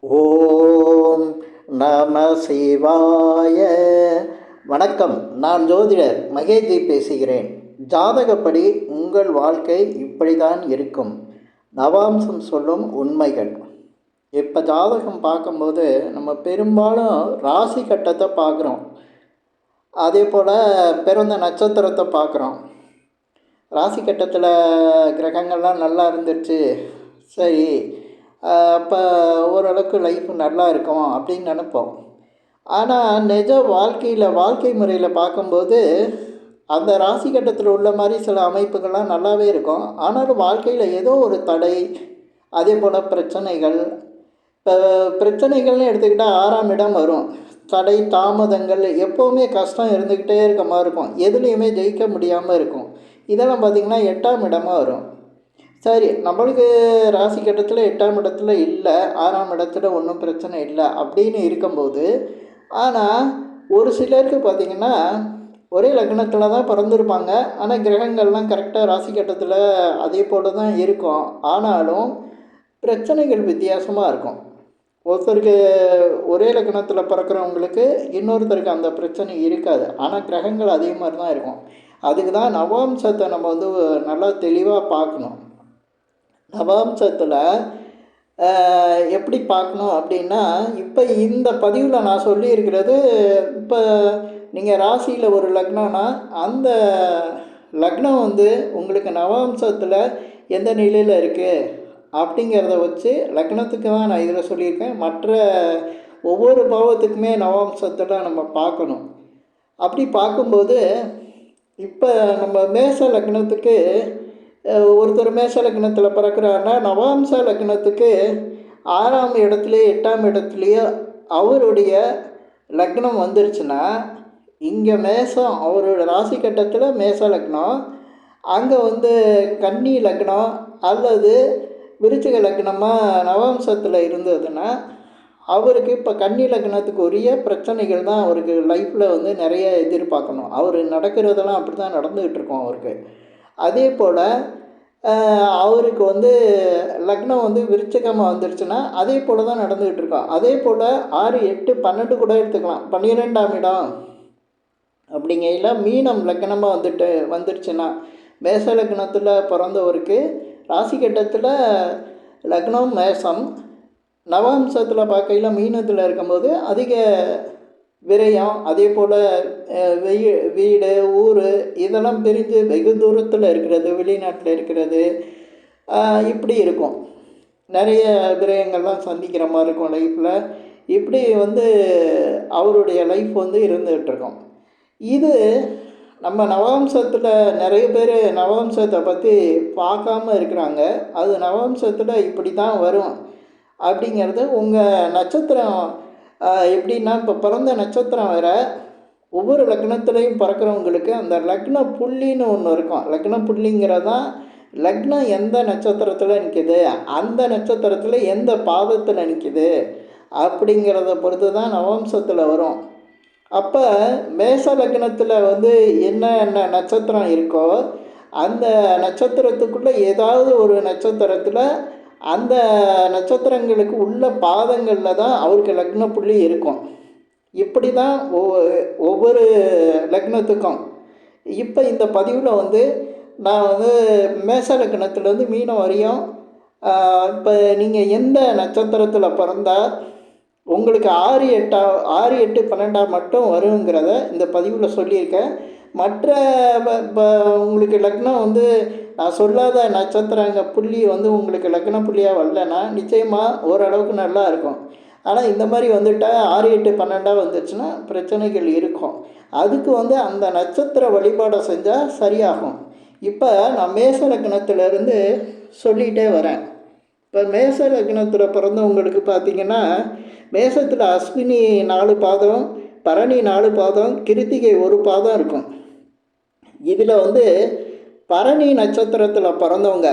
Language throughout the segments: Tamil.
ஓம் நம சிவாய. வணக்கம். நான் ஜோதிடர் மகேஜி பேசுகிறேன். ஜாதகப்படி உங்கள் வாழ்க்கை இப்படிதான் இருக்கும். நவாம்சம் சொல்லும் உண்மைகள். இப்போ ஜாதகம் பார்க்கும்போது நம்ம பெரும்பாலும் ராசி கட்டத்தை பார்க்குறோம். அதே போல் பிறந்த நட்சத்திரத்தை பார்க்குறோம். ராசி கட்டத்தில் கிரகங்கள்லாம் நல்லா இருந்துச்சு, சரி அப்போ ஓரளவுக்கு லைஃப் நல்லா இருக்கும் அப்படின்னு நினைப்போம். ஆனால் நிஜ வாழ்க்கை முறையில் பார்க்கும்போது அந்த ராசி கட்டத்தில் உள்ள மாதிரி சில அமைப்புகள்லாம் நல்லாவே இருக்கும். ஆனாலும் வாழ்க்கையில் ஏதோ ஒரு தடை, அதே போல் பிரச்சனைகள். இப்போ பிரச்சனைகள்னு எடுத்துக்கிட்டால் 6ஆம் இடம் வரும். தடை தாமதங்கள், எப்போவுமே கஷ்டம் இருந்துக்கிட்டே இருக்க மாதிரி இருக்கும். எதுலேயுமே ஜெயிக்க முடியாமல் இருக்கும். இதெல்லாம் பார்த்திங்கன்னா 8ஆம் இடமாக வரும். சரி, நம்மளுக்கு ராசி கட்டத்தில் 8ஆம் இடத்துல இல்லை, 6ஆம் இடத்துல ஒன்றும் பிரச்சனை இல்லை அப்படின்னு இருக்கும்போது, ஆனால் ஒரு சிலருக்கு பார்த்திங்கன்னா ஒரே லக்னத்தில் தான் பிறந்திருப்பாங்க. ஆனால் கிரகங்கள்லாம் கரெக்டாக ராசி கட்டத்தில் அதே போல் தான் இருக்கும். ஆனாலும் பிரச்சனைகள் வித்தியாசமாக இருக்கும். ஒருத்தருக்கு ஒரே லக்னத்தில் பிறக்கிறவங்களுக்கு இன்னொருத்தருக்கு அந்த பிரச்சனை இருக்காது. ஆனால் கிரகங்கள் அதே மாதிரி தான் இருக்கும். அதுக்கு தான் நவாம்சத்தை நம்ம நல்லா தெளிவாக பார்க்கணும். நவாம்சத்தில் எப்படி பார்க்கணும் அப்படின்னா, இப்போ இந்த பதிவில் நான் சொல்லியிருக்கிறது, இப்போ நீங்கள் ராசியில் ஒரு லக்னம்னா அந்த லக்னம் உங்களுக்கு நவாம்சத்தில் எந்த நிலையில் இருக்குது அப்படிங்கிறத வச்சு லக்னத்துக்கு தான் நான் இதில் சொல்லியிருக்கேன். மற்ற ஒவ்வொரு பாவத்துக்குமே நவாம்சத்தில் நம்ம பார்க்கணும். அப்படி பார்க்கும்போது இப்போ நம்ம மேச லக்னத்துக்கு ஒருத்தர் மேச லக்னத்தில் பிறக்கிறாருன்னா நவாம்ச லக்னத்துக்கு 6ஆம் இடத்துலையோ 8ஆம் இடத்துலையோ அவருடைய லக்னம் வந்துருச்சுன்னா, இங்கே மேசம் அவரோட ராசி கட்டத்தில் மேச லக்னம், அங்கே கன்னி லக்னம் அல்லது விருச்சிக லக்னமாக நவாம்சத்தில் இருந்ததுன்னா அவருக்கு இப்போ கன்னி லக்னத்துக்கு உரிய பிரச்சனைகள் தான் அவருக்கு லைஃப்பில் நிறைய எதிர்பார்க்கணும். அவர் நடக்கிறதெல்லாம் அப்படி தான் நடந்துக்கிட்டு இருக்கோம் அவருக்கு. அதே போல் அவருக்கு லக்னம் விருச்சிகமாக வந்துருச்சுன்னா அதே போல் தான் நடந்துக்கிட்டு இருக்கோம். அதே போல் 6, 8, 12 கூட எடுத்துக்கலாம். 12ஆம் இடம் அப்படிங்கையில் மீனம் லக்னமாக வந்துருச்சுன்னா, மேச லக்னத்தில் பிறந்தவருக்கு ராசி கட்டத்தில் லக்னம் மேசம், நவாம்சத்தில் பார்க்கையில் மீனத்தில் இருக்கும்போது அதிக விரயம், அதே போல் வீடு ஊர் இதெல்லாம் பிரிஞ்சு வெகு தூரத்தில் இருக்கிறது, வெளிநாட்டில் இருக்கிறது, இப்படி இருக்கும். நிறைய விரயங்கள்லாம் சந்திக்கிற மாதிரி இருக்கும் லைஃப்பில். இப்படி அவருடைய லைஃப் இருந்துகிட்ருக்கோம். இது நம்ம நவாம்சத்தில் நிறைய பேர் நவாம்சத்தை பற்றி பார்க்காம இருக்கிறாங்க. அது நவாம்சத்தில் இப்படி தான் வரும் அப்படிங்கிறது உங்கள் நட்சத்திரம் எப்படின்னா, இப்போ பிறந்த நட்சத்திரம் வேறு. ஒவ்வொரு லக்னத்துலேயும் பிறக்கிறவங்களுக்கு அந்த லக்ன புள்ளின்னு ஒன்று இருக்கும். லக்ன புள்ளிங்கிறதான் லக்னம் எந்த நட்சத்திரத்தில் நிற்கிது, அந்த நட்சத்திரத்தில் எந்த பாதத்தில் நிற்கிது அப்படிங்கிறத பொறுத்து தான் நவம்சத்தில் வரும். அப்போ மேச லக்னத்தில் என்ன நட்சத்திரம் இருக்கோ அந்த நட்சத்திரத்துக்குள்ளே ஏதாவது ஒரு நட்சத்திரத்தில் அந்த நட்சத்திரங்களுக்கு உள்ள பாதங்களில் தான் அவருக்கு லக்ன புள்ளி இருக்கும். இப்படி தான் ஒவ்வொரு லக்னத்துக்கும். இப்போ இந்த பதிவில் நான் மேச லக்னத்துலேருந்து மீனம் வரையும் இப்போ நீங்கள் எந்த நட்சத்திரத்தில் பிறந்தால் உங்களுக்கு 6, 8, 12 மட்டும் வருங்கிறத இந்த பதிவில் சொல்லியிருக்கேன். மற்ற இப்போ உங்களுக்கு லக்னம் நான் சொல்லாத நட்சத்திரங்க புள்ளி உங்களுக்கு லக்ன புள்ளியாக வரலன்னா நிச்சயமாக ஓரளவுக்கு நல்லா இருக்கும். ஆனால் இந்த மாதிரி 6, 8, 12 வந்துச்சுன்னா பிரச்சனைகள் இருக்கும். அதுக்கு அந்த நட்சத்திர வழிபாடை செஞ்சால் சரியாகும். இப்போ நான் மேச லக்னத்திலேருந்து சொல்லிகிட்டே வரேன். இப்போ மேச லக்னத்தில் பிறந்தவங்களுக்கு பார்த்திங்கன்னா, மேசத்தில் அஸ்வினி 4 பாதம், பரணி 4 பாதம், கிருத்திகை 1 பாதம் இருக்கும். இதில் பரணி நட்சத்திரத்தில் பிறந்தவங்க,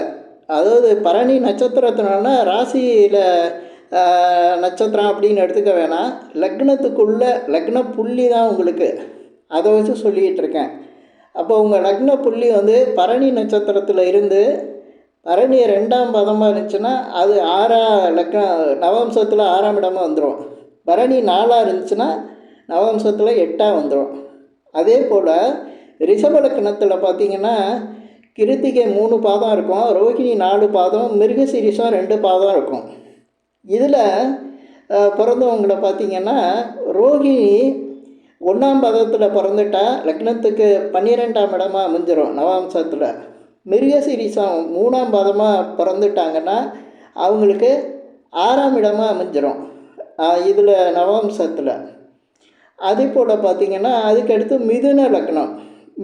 அதாவது பரணி நட்சத்திரத்தினால ராசியில் நட்சத்திரம் அப்படின்னு எடுத்துக்க வேணாம், லக்னத்துக்குள்ள லக்ன புள்ளி தான் உங்களுக்கு, அதை வச்சு சொல்லிகிட்டு இருக்கேன். அப்போ உங்கள் லக்ன புள்ளி பரணி நட்சத்திரத்தில் இருந்து பரணி 2ஆம் பாதமாக இருந்துச்சுன்னா அது நவம்சத்தில் 6ஆம் இடமாக வந்துடும். பரணி 4ஆக இருந்துச்சுன்னா நவம்சத்தில் 8ஆக வந்துடும். அதே போல் ரிஷப லக்னத்தில் பார்த்திங்கன்னா கிருத்திகை 3 பாதம் இருக்கும், ரோஹிணி 4 பாதம், மிருகசீரிஷம் 2 பாதம் இருக்கும். இதில் பிறந்தவங்களை பார்த்திங்கன்னா ரோஹிணி 1ஆம் பாதத்தில் பிறந்துட்டா லக்னத்துக்கு 12ஆம் இடமாக அமைஞ்சிடும் நவாம்சத்தில். மிருகசீரிஷம் 3ஆம் பாதமாக பிறந்துட்டாங்கன்னா அவங்களுக்கு 6ஆம் இடமாக அமைஞ்சிடும் இதில் நவாம்சத்தில். அதே போல் பார்த்திங்கன்னா அதுக்கடுத்து மிதுன லக்னம்.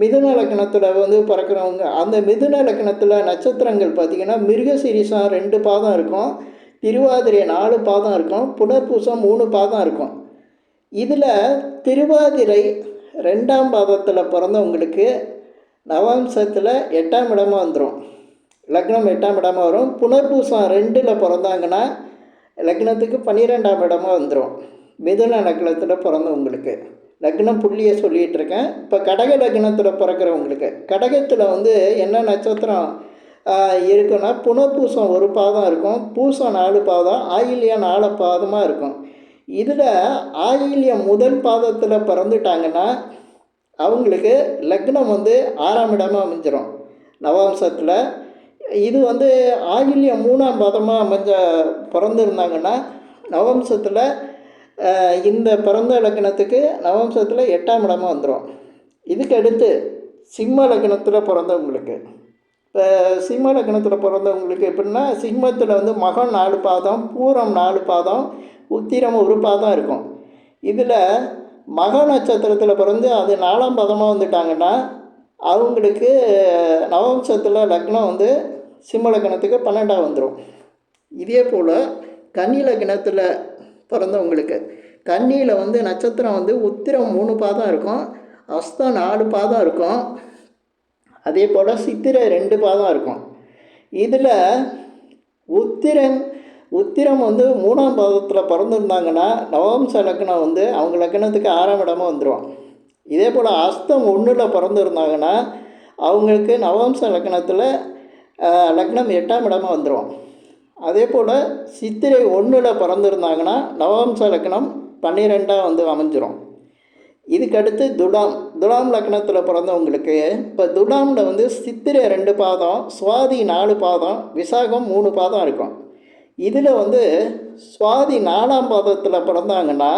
மிதுன லக்னத்தில் வந்து பிறக்கிறவங்க, அந்த மிதுன லக்னத்தில் நட்சத்திரங்கள் பார்த்திங்கன்னா மிருகசீரிஷம் 2 பாதம் இருக்கும், திருவாதிரை 4 பாதம் இருக்கும், புனர்பூசம் 3 பாதம் இருக்கும். இதில் திருவாதிரை 2ஆம் பாதத்தில் பிறந்தவங்களுக்கு நவம்சத்தில் 8ஆம் இடமாக வந்துடும், லக்னம் 8ஆம் இடமாக வரும். புனர்பூசம் 2ல் பிறந்தாங்கன்னா லக்னத்துக்கு 12ஆம் இடமாக வந்துடும் மிதுன லக்னத்தில் பிறந்தவங்களுக்கு. லக்னம் புள்ளியை சொல்லிகிட்ருக்கேன். இப்போ கடக லக்னத்தில் பிறக்கிறவங்களுக்கு, கடகத்தில் வந்து என்ன நட்சத்திரம் இருக்குன்னா புனர்பூசம் 1 பாதம் இருக்கும், பூசம் 4 பாதம், ஆயில்யம் 4 பாதமாக இருக்கும். இதில் ஆயில்யம் 1 பாதத்தில் பிறந்துட்டாங்கன்னா அவங்களுக்கு லக்னம் வந்து 6ஆம் இடமாக அமைஞ்சிடும் நவாம்சத்தில். இது வந்து ஆயில்யம் 3ஆம் பாதமாக பிறந்திருந்தாங்கன்னா நவம்சத்தில் இந்த பிறந்த லக்னத்துக்கு நவம்சத்தில் 8ஆம் இடமாக வந்துடும். இதுக்கு அடுத்து சிம்ம லக்னத்தில் பிறந்தவங்களுக்கு, இப்போ சிம்ம லக்னத்தில் பிறந்தவங்களுக்கு எப்படின்னா சிம்மத்தில் வந்து மகம் 4 பாதம், பூரம் 4 பாதம், உத்திரம் 1 பாதம் இருக்கும். இதில் மக நட்சத்திரத்தில் பிறந்து அது 4ஆம் பாதமாக வந்துட்டாங்கன்னா அவங்களுக்கு நவம்சத்தில் லக்னம் வந்து சிம்ம லக்னத்துக்கு 12ஆக வந்துடும். இதே போல் கன்னி லக்னத்தில் பிறந்தவங்களுக்கு, கன்னியில் வந்து நட்சத்திரம் வந்து உத்திரம் 3 பாதம் இருக்கும், அஸ்தம் 4 பாதம் இருக்கும், அதே போல் சித்திரை 2 பாதம் இருக்கும். இதில் உத்திரம் வந்து 3ஆம் பாதத்தில் பிறந்திருந்தாங்கன்னா நவம்ச லக்னம் வந்து அவங்க லக்னத்துக்கு 6ஆம் இடமாக வந்துடும். இதே போல் அஸ்தம் 1ல் பிறந்திருந்தாங்கன்னா அவங்களுக்கு நவம்ச லக்னத்தில் லக்னம் 8ஆம் இடமாக வந்துடும். அதே போல் சித்திரை 1ல் பிறந்திருந்தாங்கன்னா நவம்ச லக்னம் 12ஆக வந்து அமைஞ்சிரும். இதுக்கடுத்து துலாம் லக்னத்தில் பிறந்தவங்களுக்கு, இப்போ துலாமில் வந்து சித்திரை 2 பாதம், சுவாதி 4 பாதம், விசாகம் 3 பாதம் இருக்கும். இதில் வந்து சுவாதி 4ஆம் பாதத்தில் பிறந்தாங்கன்னா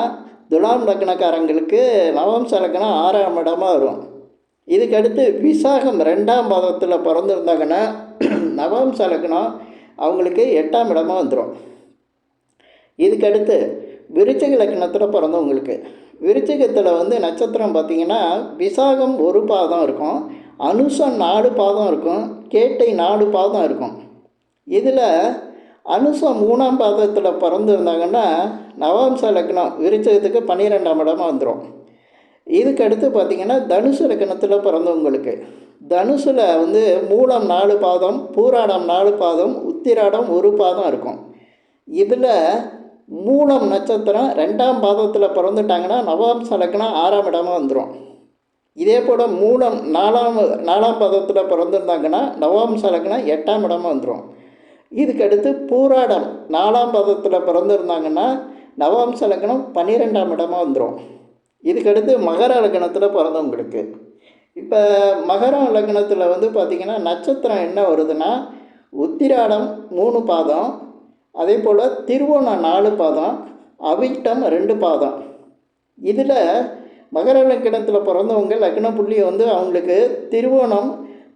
துலாம் லக்னக்காரங்களுக்கு நவம்ச லக்னம் 6ஆம் இடமாக வரும். இதுக்கடுத்து விசாகம் 2ஆம் பாதத்தில் பிறந்திருந்தாங்கன்னா நவம்ச லக்னம் அவங்களுக்கு 8ஆம் இடமாக வந்துடும். இதுக்கடுத்து விருச்சிக லக்னத்தில் பிறந்தவங்களுக்கு, விருச்சிகத்தில் வந்து நட்சத்திரம் பார்த்திங்கன்னா விசாகம் 1 பாதம் இருக்கும், அனுசம் 4 பாதம் இருக்கும், கேட்டை 4 பாதம் இருக்கும். இதில் அனுசம் 3ஆம் பாதத்தில் பிறந்திருந்தாங்கன்னா நவம்ச லக்னம் விருச்சிகத்துக்கு 12ஆம் இடமாக வந்துடும். இதுக்கடுத்து பார்த்திங்கன்னா தனுசு லக்னத்தில் பிறந்தவங்களுக்கு, தனுசில் வந்து மூலம் 4 பாதம், பூராடம் 4 பாதம், உத்திராடம் 1 பாதம் இருக்கும். இதில் மூலம் நட்சத்திரம் 2ஆம் பாதத்தில் பிறந்துட்டாங்கன்னா நவம்ச லக்னம் 6ஆம் இடமாக வந்துடும். இதே போல் மூலம் 4ஆம் பாதத்தில் பிறந்திருந்தாங்கன்னா நவம்ச லக்னம் 8ஆம் இடமாக வந்துடும். இதுக்கடுத்து பூராடம் 4ஆம் பாதத்தில் பிறந்திருந்தாங்கன்னா நவம்ச லக்னம் 12ஆம் இடமாக வந்துடும். இதுக்கடுத்து மகர லக்னத்தில் பிறந்தவங்களுக்கு, இப்போ மகர லக்னத்தில் வந்து பார்த்திங்கன்னா நட்சத்திரம் என்ன வருதுன்னா உத்திராடம் 3 பாதம், அதே போல் திருவோணம் 4 பாதம், அவிட்டம் 2 பாதம். இதில் மகர லக்னத்தில் பிறந்தவங்க லக்ன புள்ளி வந்து அவங்களுக்கு திருவோணம்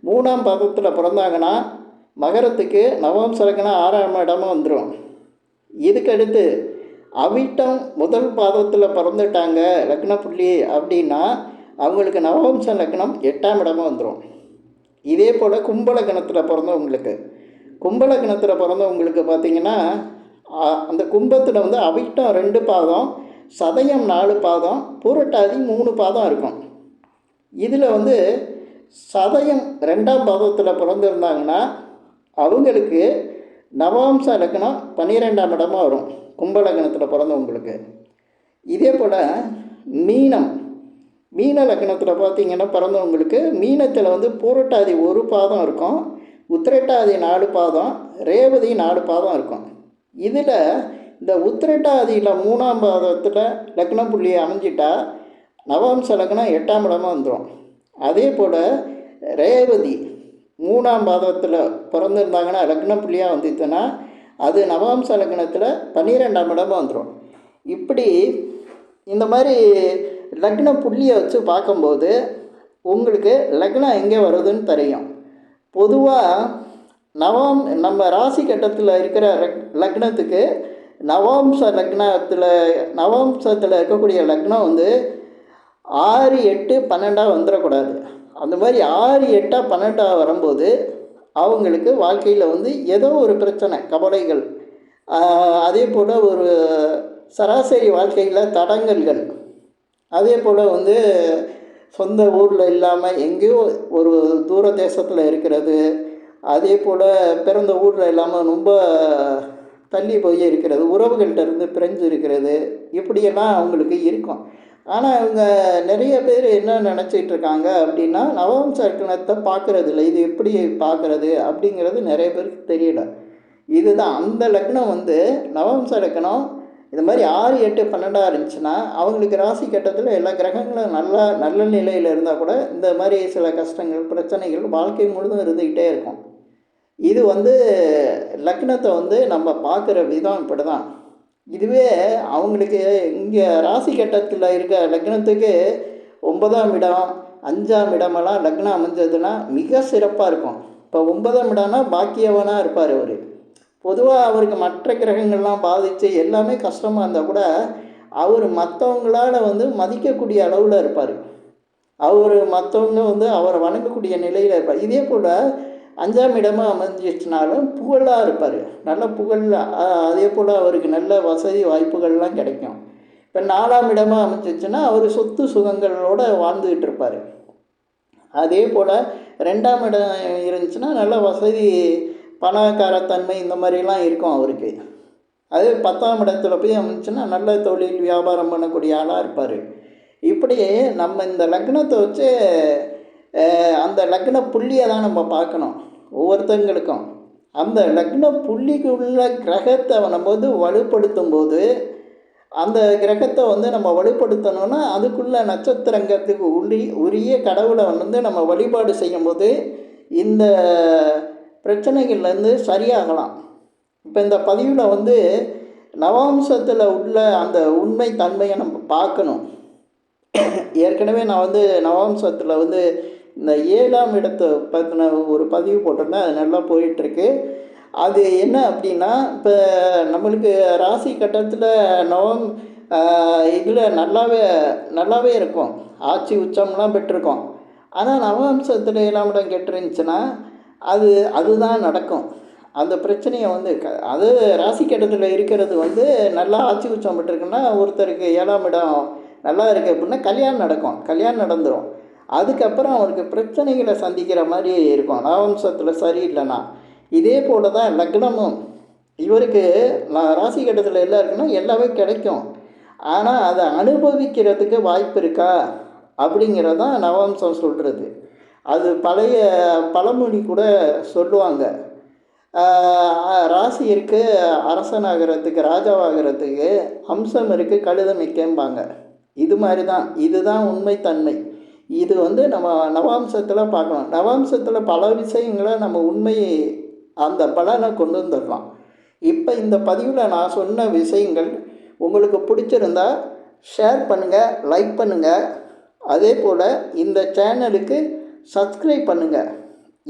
3ஆம் பாதத்தில் பிறந்தாங்கன்னா மகரத்துக்கு நவம்ச லக்னம் 6ஆம் இடமாக வந்துடும். இதுக்கடுத்து அவிட்டம் 1 பாதத்தில் பிறந்துட்டாங்க லக்ன புள்ளி அப்படின்னா அவங்களுக்கு நவம்ச லக்னம் 8ஆம் இடமாக வந்துடும். இதே போல் கும்பலக்கணத்தில் பிறந்தவங்களுக்கு பார்த்திங்கன்னா அந்த கும்பத்தில் வந்து அவிட்டம் 2 பாதம், சதயம் 4 பாதம், பூரட்டாதி 3 பாதம் இருக்கும். இதில் வந்து சதயம் 2ஆம் பாதத்தில் பிறந்திருந்தாங்கன்னா அவங்களுக்கு நவம்ச லக்னம் 12ஆம் இடமாக வரும் கும்பலக்கணத்தில் பிறந்தவங்களுக்கு. இதே போல் மீன லக்னத்தில் பார்த்திங்கன்னா பிறந்தவங்களுக்கு மீனத்தில் வந்து பூரட்டாதி 1 பாதம் இருக்கும், உத்திரட்டாதி 4 பாதம், ரேவதி 4 பாதம் இருக்கும். இதில் இந்த உத்திரட்டாதியில் 3ஆம் பாதத்தில் லக்ன புள்ளி அமைஞ்சிட்டா நவாம்ச லக்னம் 8ஆம் இடமாக வந்துடும். அதே போல் ரேவதி 3ஆம் பாதத்தில் பிறந்திருந்தாங்கன்னா லக்ன புள்ளியாக வந்துச்சுன்னா அது நவாம்ச லக்னத்தில் 12ஆம் இடமாக வந்துடும். இப்படி இந்த மாதிரி லக்ன புள்ளியை வச்சு பார்க்கும்போது உங்களுக்கு லக்னம் எங்கே வருதுன்னு தெரியும். பொதுவாக நம்ம ராசி கட்டத்தில் இருக்கிற லக்னத்துக்கு நவாம்சத்தில் இருக்கக்கூடிய லக்னம் வந்து 6, 8, 12 வந்துடக்கூடாது. அந்த மாதிரி 6, 8, 12 வரும்போது அவங்களுக்கு வாழ்க்கையில் வந்து ஏதோ ஒரு பிரச்சனை, கவலைகள், அதே போல் ஒரு சராசரி வாழ்க்கையில் தடங்கல்கள், அதே போல் வந்து சொந்த ஊரில் இல்லாமல் எங்கேயோ ஒரு தூர தேசத்தில் இருக்கிறது, அதே போல் பிறந்த ஊரில் இல்லாமல் ரொம்ப தள்ளி போய் இருக்கிறது, உறவுகள்கிட்ட இருந்து பிரிஞ்சு இருக்கிறது, இப்படியெல்லாம் அவங்களுக்கு இருக்கும். ஆனால் அவங்க நிறைய பேர் என்ன நினச்சிட்டு இருக்காங்க அப்படின்னா நவம்ச லக்னத்தை பார்க்குறது இல்லை. இது எப்படி பார்க்குறது அப்படிங்கிறது நிறைய பேருக்கு தெரியல. இதுதான் அந்த லக்னம் வந்து நவம்ச லக்னம் இந்த மாதிரி 6, 8, 12 இருந்துச்சுன்னா அவங்களுக்கு ராசி கட்டத்தில் எல்லா கிரகங்களும் நல்ல நிலையில் இருந்தால் கூட இந்த மாதிரி சில கஷ்டங்கள், பிரச்சனைகள் வாழ்க்கை முழுதும் இருந்துக்கிட்டே இருக்கும். இது வந்து லக்னத்தை வந்து நம்ம பார்க்குற விதம் இப்படி தான். இதுவே அவங்களுக்கு இங்கே ராசி கட்டத்தில் இருக்க லக்னத்துக்கு 9ஆம் இடம், 5ஆம் இடமெல்லாம் லக்னம் அமைஞ்சதுன்னா மிக சிறப்பாக இருக்கும். இப்போ 9ஆம் இடம்னா பாக்கியவனாக இருப்பார் அவர். பொதுவாக அவருக்கு மற்ற கிரகங்கள்லாம் பாதித்து எல்லாமே கஷ்டமாக இருந்தால் கூட அவர் மற்றவங்களால் வந்து மதிக்கக்கூடிய அளவில் இருப்பார். மற்றவங்க வந்து அவரை வணங்கக்கூடிய நிலையில் இருப்பார். இதே போல் 5ஆம் இடமாக அமைஞ்சிச்சுனாலும் புகழாக இருப்பார், நல்ல புகழ். அதே போல் அவருக்கு நல்ல வசதி வாய்ப்புகள்லாம் கிடைக்கும். இப்போ 4ஆம் இடமாக அமைஞ்சிச்சுன்னா அவர் சொத்து சுகங்களோடு வாழ்ந்துக்கிட்டு இருப்பார். அதே போல் 2ஆம் இடம் இருந்துச்சுன்னா நல்ல வசதி, பணக்காரத்தன்மை, இந்த மாதிரிலாம் இருக்கும் அவருக்கு. அதே 10ஆம் இடத்துல போய் அமைஞ்சுன்னா நல்ல தொழில் வியாபாரம் பண்ணக்கூடிய ஆளாக இருப்பார். இப்படி நம்ம இந்த லக்னத்தை வச்சு அந்த லக்ன புள்ளியை தான் நம்ம பார்க்கணும் ஒவ்வொருத்தங்களுக்கும். அந்த லக்ன புள்ளிக்கு உள்ள கிரகத்தை நம்ம வந்து வலுப்படுத்தும் போது, அந்த கிரகத்தை வந்து நம்ம வலுப்படுத்தணும்னா அதுக்குள்ள நட்சத்திரங்களுக்கு உரிய கடவுளை வந்து நம்ம வழிபாடு செய்யும்போது இந்த பிரச்சனைகள்லேருந்து சரியாகலாம். இப்போ இந்த பதிவில் வந்து நவாம்சத்தில் உள்ள அந்த உண்மை தன்மையை நம்ம பார்க்கணும். ஏற்கனவே நான் வந்து நவாம்சத்தில் வந்து இந்த 7ஆம் இடத்தை பற்றின ஒரு பதிவு போட்டிருந்தேன். அது நல்லா போயிட்டுருக்கு. அது என்ன அப்படின்னா, இப்போ நம்மளுக்கு ராசி கட்டத்தில் இதில் நல்லாவே இருக்கும், ஆட்சி உச்சம்லாம் பெற்றிருக்கோம். ஆனால் நவாம்சத்தில் 7ஆம் இடம் கெட்டுருந்துச்சுன்னா அதுதான் நடக்கும். அந்த பிரச்சனையை வந்து அது ராசி கட்டத்தில் இருக்கிறது வந்து நல்லா ஆட்சி உச்சம் பெற்றிருக்குன்னா ஒருத்தருக்கு 7ஆம் இடம் நல்லா இருக்குது அப்படின்னா கல்யாணம் நடந்துடும். அதுக்கப்புறம் அவருக்கு பிரச்சனைகளை சந்திக்கிற மாதிரி இருக்கும் நவம்சத்தில் சரியில்லைன்னா. இதே போல் தான் லக்னமும். இவருக்கு ராசி கட்டத்தில் எல்லாம் இருக்குன்னா எல்லாமே கிடைக்கும். ஆனால் அதை அனுபவிக்கிறதுக்கு வாய்ப்பு இருக்கா அப்படிங்கிறதான் நவம்சம் சொல்கிறது. அது பழைய பழமொழி கூட சொல்லுவாங்க, ராசி இருக்குது அரசனாகிறதுக்கு, ராஜாவாகிறதுக்கு, அம்சம் இருக்குது கழுதமைக்கம்பாங்க. இது மாதிரி தான், இதுதான் உண்மைத்தன்மை. இது வந்து நம்ம நவாம்சத்தில் பார்க்கணும். நவாம்சத்தில் பல விஷயங்களை நம்ம உண்மையை அந்த பலனை கொண்டு வந்துடலாம். இப்போ இந்த பதிவில் நான் சொன்ன விஷயங்கள் உங்களுக்கு பிடிச்சிருந்தா ஷேர் பண்ணுங்கள், லைக் பண்ணுங்கள். அதே போல் இந்த சேனலுக்கு சப்ஸ்கிரைப் பண்ணுங்கள்.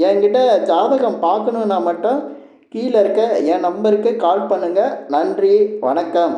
என்கிட்ட ஜாதகம் பார்க்கணுன்னா மட்டும் கீழே இருக்க என் நம்பருக்கு கால் பண்ணுங்கள். நன்றி, வணக்கம்.